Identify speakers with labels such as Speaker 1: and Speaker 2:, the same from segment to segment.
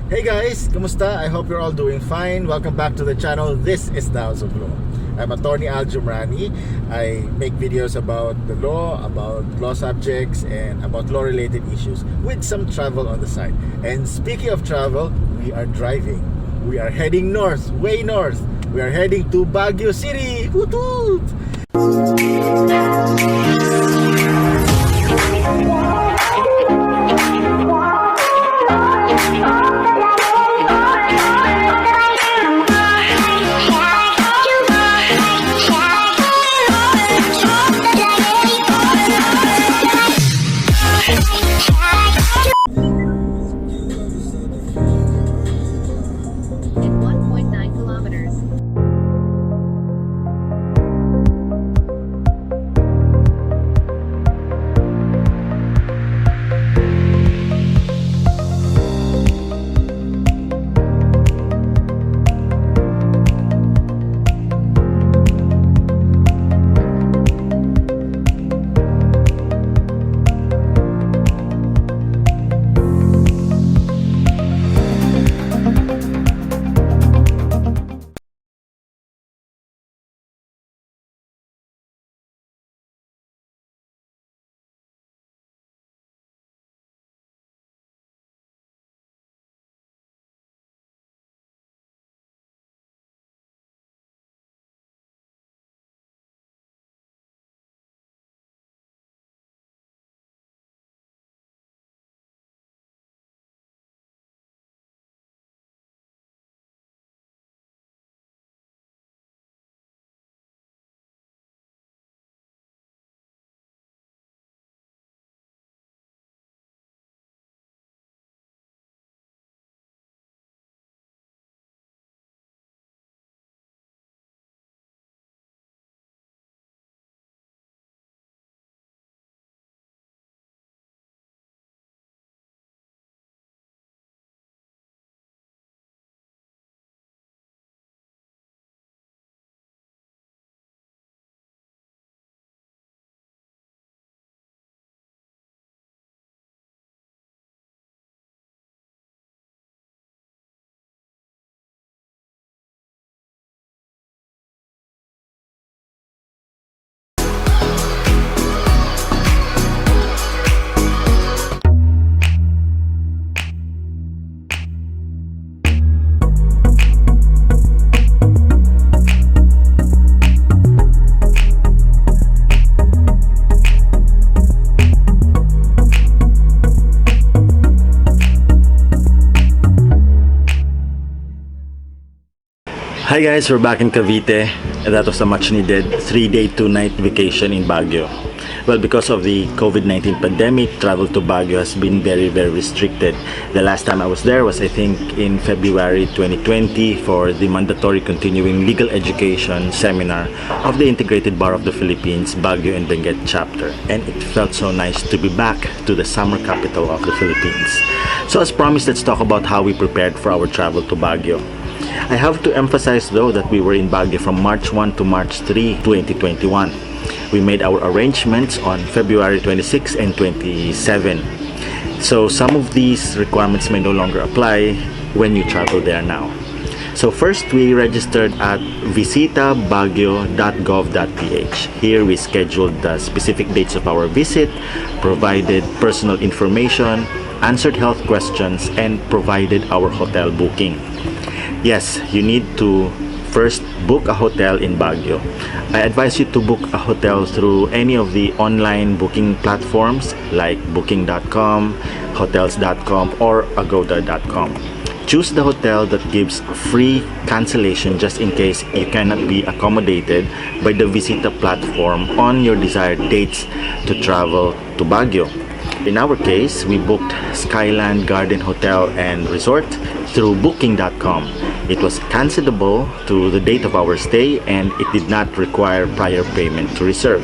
Speaker 1: Hey guys, kumusta? I hope you're all doing fine. Welcome back to the channel. This is the House of Law. I'm Attorney Al Jumrani. I make videos about the law, about law subjects, and about law-related issues with some travel on the side. And speaking of travel, we are driving. We are heading north, way north. We are heading to Baguio City. Hoot hoot!
Speaker 2: Hi guys, we're back in Cavite, and that was a much needed 3-day 2-night vacation in Baguio. Well, because of the COVID-19 pandemic, travel to Baguio has been very restricted. The last time I was there was, I think, in February 2020 for the mandatory continuing legal education seminar of the Integrated Bar of the Philippines, Baguio and Benguet chapter. And it felt so nice to be back to the summer capital of the Philippines. So as promised, let's talk about how we prepared for our travel to Baguio. I have to emphasize though that we were in Baguio from March 1 to March 3, 2021. We made our arrangements on February 26 and 27. So some of these requirements may no longer apply when you travel there now. So first, we registered at visitabaguio.gov.ph. Here we scheduled the specific dates of our visit, provided personal information, answered health questions, and provided our hotel booking. Yes, you need to first book a hotel in Baguio. I advise you to book a hotel through any of the online booking platforms like booking.com, hotels.com, or agoda.com. Choose the hotel that gives free cancellation just in case you cannot be accommodated by the Visita platform on your desired dates to travel to Baguio. In our case, we booked Skyland Garden Hotel and Resort through booking.com. It was cancelable to the date of our stay, and it did not require prior payment to reserve.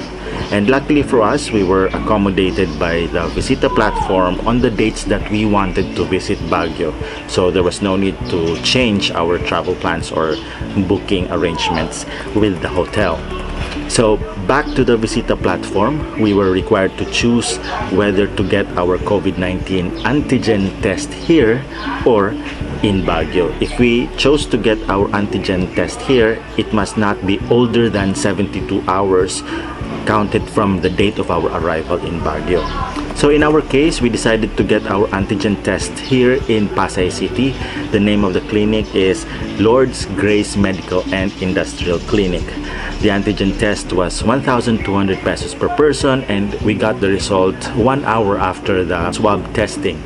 Speaker 2: And luckily for us, we were accommodated by the Visita platform on the dates that we wanted to visit Baguio. So there was no need to change our travel plans or booking arrangements with the hotel. So back to the Visita platform, we were required to choose whether to get our COVID-19 antigen test here or in Baguio. If we chose to get our antigen test here, it must not be older than 72 hours counted from the date of our arrival in Baguio. So in our case, we decided to get our antigen test here in Pasay City. The name of the clinic is Lourdes Grace Medical and Industrial Clinic. The antigen test was 1,200 pesos per person, and we got the result 1 hour after the swab testing.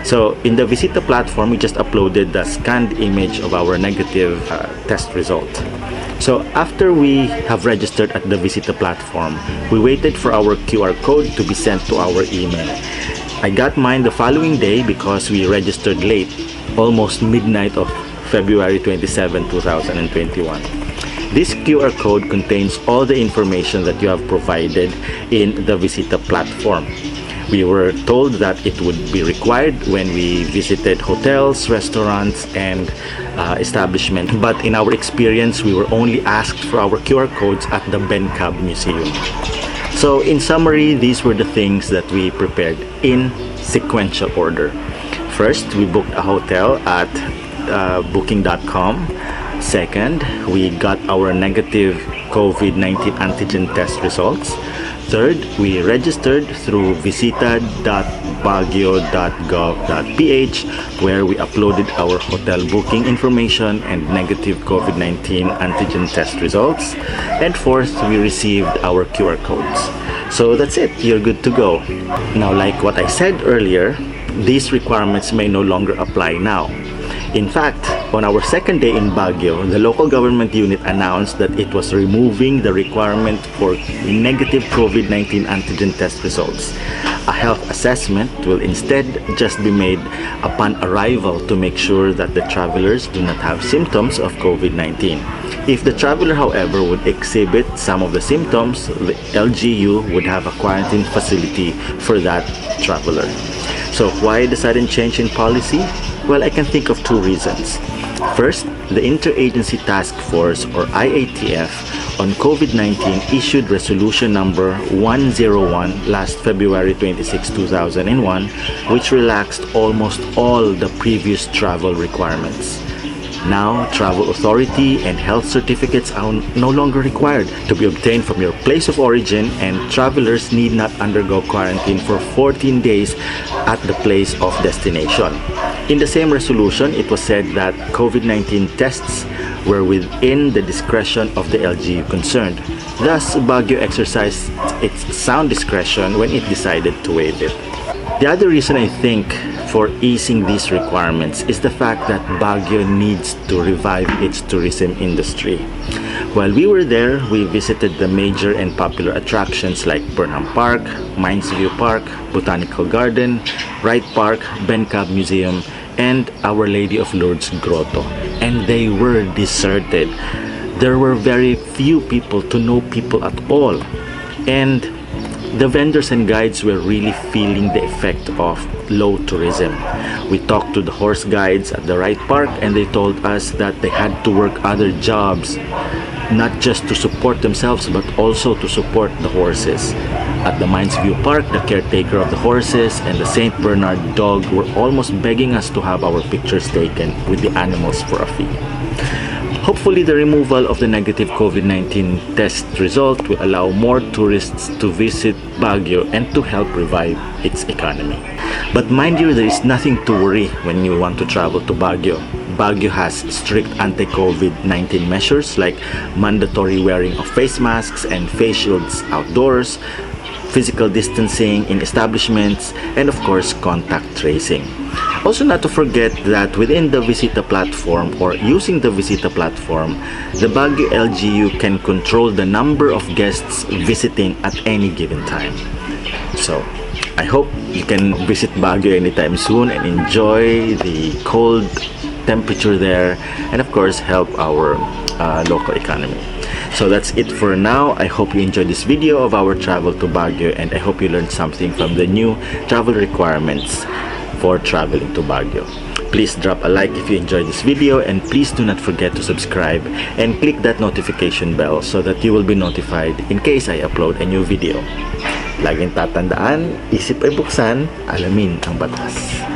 Speaker 2: So in the Visita platform, we just uploaded the scanned image of our negative test result. So after we have registered at the Visita platform, we waited for our QR code to be sent to our email. I got mine the following day because we registered late, almost midnight of February 27, 2021. This QR code contains all the information that you have provided in the Visita platform. We were told that it would be required when we visited hotels, restaurants, and establishments. But in our experience, we were only asked for our QR codes at the Bencab Museum. So in summary, these were the things that we prepared in sequential order. First, we booked a hotel at booking.com. Second, we got our negative COVID-19 antigen test results. Third, we registered through visita.baguio.gov.ph, where we uploaded our hotel booking information and negative COVID-19 antigen test results. And fourth, we received our QR codes. So that's it, you're good to go. Now, like what I said earlier, these requirements may no longer apply now. In fact, on our second day in Baguio, the local government unit announced that it was removing the requirement for negative COVID-19 antigen test results. A health assessment will instead just be made upon arrival to make sure that the travelers do not have symptoms of COVID-19. If the traveler, however, would exhibit some of the symptoms, the LGU would have a quarantine facility for that traveler. So why the sudden change in policy? Well, I can think of two reasons. First, the Interagency Task Force, or IATF, on COVID-19 issued resolution number 101 last February 26, 2001, which relaxed almost all the previous travel requirements. Now, travel authority and health certificates are no longer required to be obtained from your place of origin, and travelers need not undergo quarantine for 14 days at the place of destination. In the same resolution, it was said that COVID-19 tests were within the discretion of the LGU concerned. Thus, Baguio exercised its sound discretion when it decided to waive it. The other reason I think for easing these requirements is the fact that Baguio needs to revive its tourism industry. While we were there, we visited the major and popular attractions like Burnham Park, Mines View Park, Botanical Garden, Wright Park, Bencab Museum, and Our Lady of Lourdes Grotto. And they were deserted. There were very few people to no people at all. And the vendors and guides were really feeling the effect of low tourism. We talked to the horse guides at the Wright Park, and they told us that they had to work other jobs, not just to support themselves but also to support the horses. At the Mines View Park, the caretaker of the horses and the St. Bernard dog were almost begging us to have our pictures taken with the animals for a fee. Hopefully, the removal of the negative COVID-19 test result will allow more tourists to visit Baguio and to help revive its economy. But mind you, there is nothing to worry when you want to travel to Baguio. Baguio has strict anti-COVID-19 measures like mandatory wearing of face masks and face shields outdoors, physical distancing in establishments, and of course, contact tracing. Also, not to forget that within the Visita platform, or using the Visita platform, the Baguio LGU can control the number of guests visiting at any given time. So, I hope you can visit Baguio anytime soon and enjoy the cold temperature there, and of course help our local economy. So that's it for now. I hope you enjoyed this video of our travel to Baguio, and I hope you learned something from the new travel requirements for traveling to Baguio. Please drop a like if you enjoyed this video, and please do not forget to subscribe and click that notification bell so that you will be notified in case I upload a new video. Laging tatandaan, isip ay buksan, alamin ang batas.